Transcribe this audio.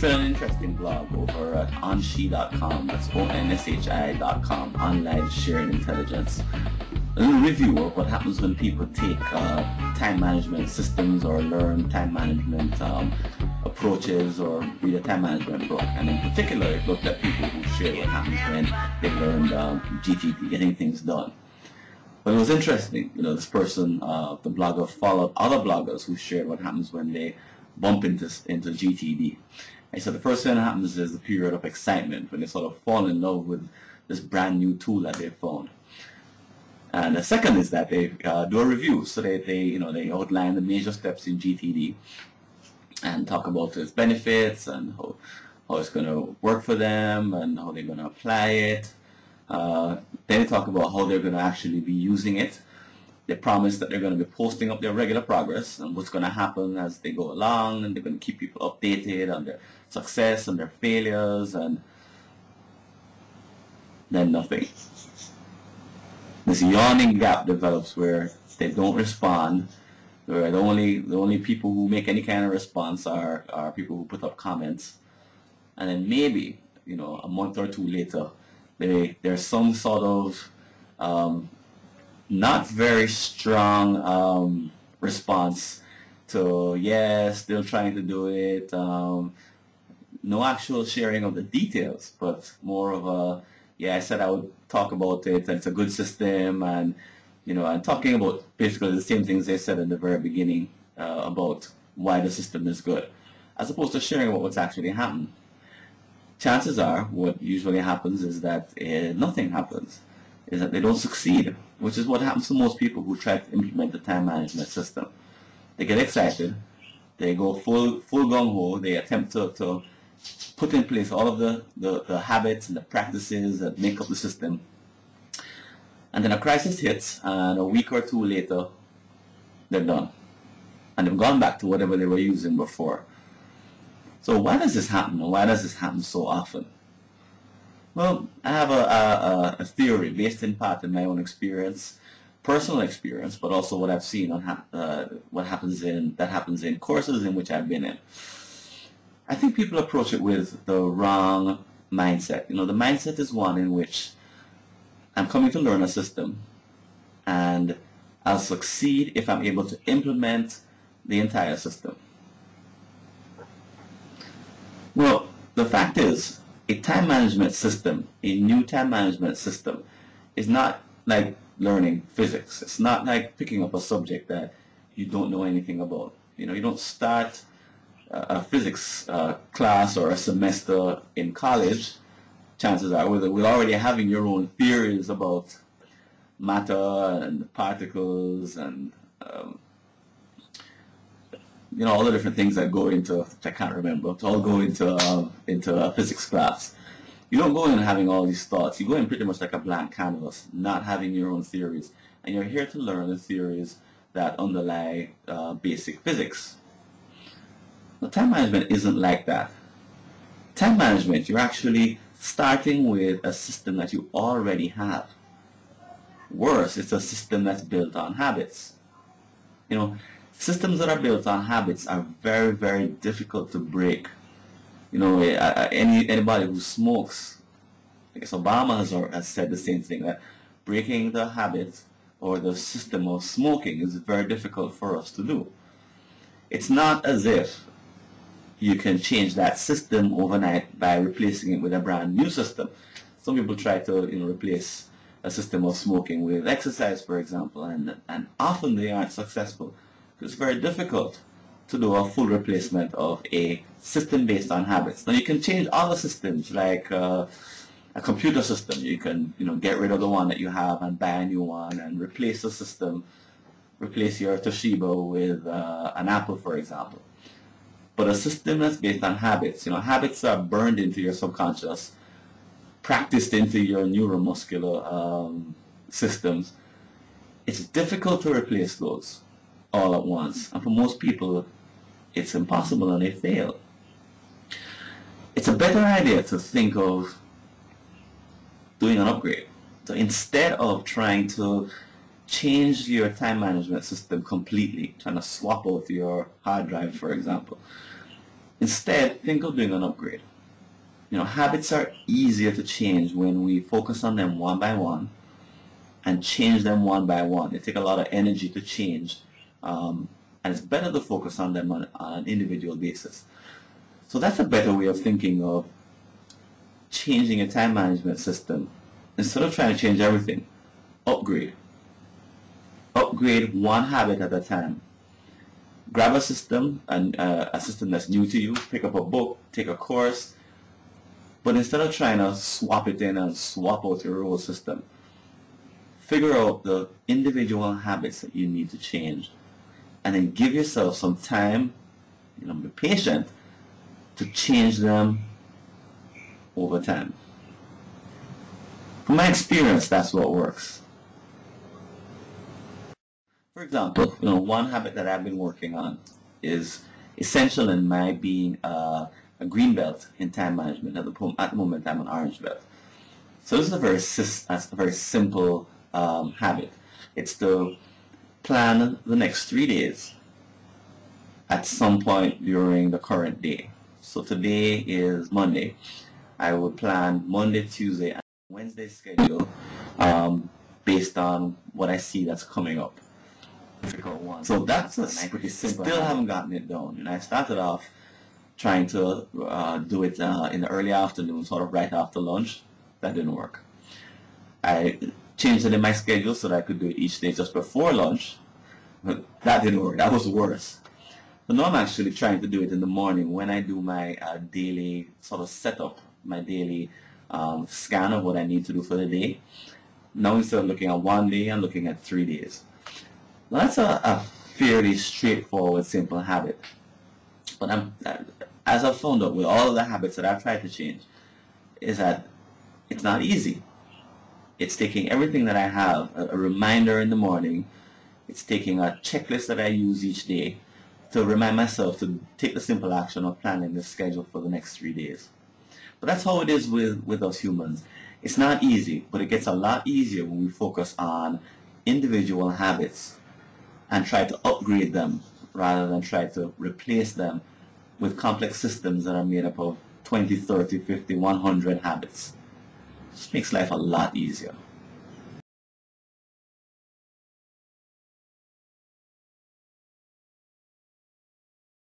read an interesting blog over at onshi.com, that's onshi.com, Online Sharing Intelligence. A little review of what happens when people take time management systems or learn time management approaches or read a time management book. And in particular, it looked at people who share what happens when they learned GTD, getting things done. But it was interesting, this person, the blogger, followed other bloggers who shared what happens when they bump into GTD. And so the first thing that happens is a period of excitement when they sort of fall in love with this brand new tool that they found. And the second is that they do a review, so they outline the major steps in GTD and talk about its benefits and how it's going to work for them and how they're going to apply it. Then they talk about how they're going to actually be using it. They promise that they're going to be posting up their regular progress and what's going to happen as they go along, and they're going to keep people updated on their success and their failures, and then nothing. This yawning gap develops where they don't respond, where the only people who make any kind of response are people who put up comments, and then maybe a month or two later there's some sort of not very strong response to still trying to do it, no actual sharing of the details, but more of a I said I would talk about it, and it's a good system, and and talking about basically the same things they said in the very beginning about why the system is good, as opposed to sharing about what's actually happened. Chances are what usually happens is that nothing happens, is that they don't succeed, which is what happens to most people who try to implement the time management system. They get excited, they go full gung-ho, they attempt to put in place all of the habits and the practices that make up the system. And then a crisis hits, and a week or two later, they're done. And they've gone back to whatever they were using before. So why does this happen, and why does this happen so often? Well, I have a theory based in part in my own experience, personal experience, but also what I've seen on what happens in courses in which I've been in. I think people approach it with the wrong mindset. The mindset is one in which I'm coming to learn a system, and I'll succeed if I'm able to implement the entire system. Well, the fact is, a time management system, a new time management system, is not like learning physics. It's not like picking up a subject that you don't know anything about. You don't start a physics class or a semester in college, chances are, with already having your own theories about matter and particles and all the different things that go into, which I can't remember, to all go into a physics class. You don't go in having all these thoughts. You go in pretty much like a blank canvas, not having your own theories, and you're here to learn the theories that underlie basic physics. Now, time management isn't like that. Time management, you're actually starting with a system that you already have. Worse, it's a system that's built on habits. Systems that are built on habits are very, very difficult to break. Anybody who smokes, I guess Obama has said the same thing, that breaking the habit or the system of smoking is very difficult for us to do. It's not as if you can change that system overnight by replacing it with a brand new system. Some people try to replace a system of smoking with exercise, for example, and often they aren't successful. It's very difficult to do a full replacement of a system based on habits. Now you can change other systems, like a computer system. You can get rid of the one that you have and buy a new one and replace the system, replace your Toshiba with an Apple, for example. But a system that's based on habits, habits are burned into your subconscious, practiced into your neuromuscular systems. It's difficult to replace those all at once. And for most people, it's impossible and they fail. It's a better idea to think of doing an upgrade. So instead of trying to change your time management system completely, trying to swap out your hard drive, for example, Instead, think of doing an upgrade. Habits are easier to change when we focus on them one by one and change them one by one. They take a lot of energy to change, and it's better to focus on them on an individual basis. So that's a better way of thinking of changing a time management system. Instead of trying to change everything, upgrade. Upgrade one habit at a time. Grab a system, and a system that's new to you, pick up a book, take a course, but instead of trying to swap it in and swap out your whole system, figure out the individual habits that you need to change, and then give yourself some time, be patient, to change them over time. From my experience, that's what works. For example, one habit that I've been working on is essential in my being a green belt in time management. At the moment, I'm an orange belt. So this is a very simple habit. It's to plan the next 3 days at some point during the current day. So today is Monday. I would plan Monday, Tuesday, and Wednesday schedule based on what I see that's coming up. Difficult one. So that's pretty simple. Still haven't gotten it done. And I started off trying to do it in the early afternoon, sort of right after lunch. That didn't work. I changed it in my schedule so that I could do it each day just before lunch. But that didn't work. That was worse. But now I'm actually trying to do it in the morning when I do my daily sort of setup, my daily scan of what I need to do for the day. Now instead of looking at 1 day, I'm looking at 3 days. Now that's a fairly straightforward, simple habit. But as I've found out with all of the habits that I've tried to change, is that it's not easy. It's taking everything that I have, a reminder in the morning. It's taking a checklist that I use each day to remind myself to take the simple action of planning the schedule for the next 3 days. But that's how it is with us humans. It's not easy, but it gets a lot easier when we focus on individual habits and try to upgrade them rather than try to replace them with complex systems that are made up of 20, 30, 50, 100 habits. It just makes life a lot easier.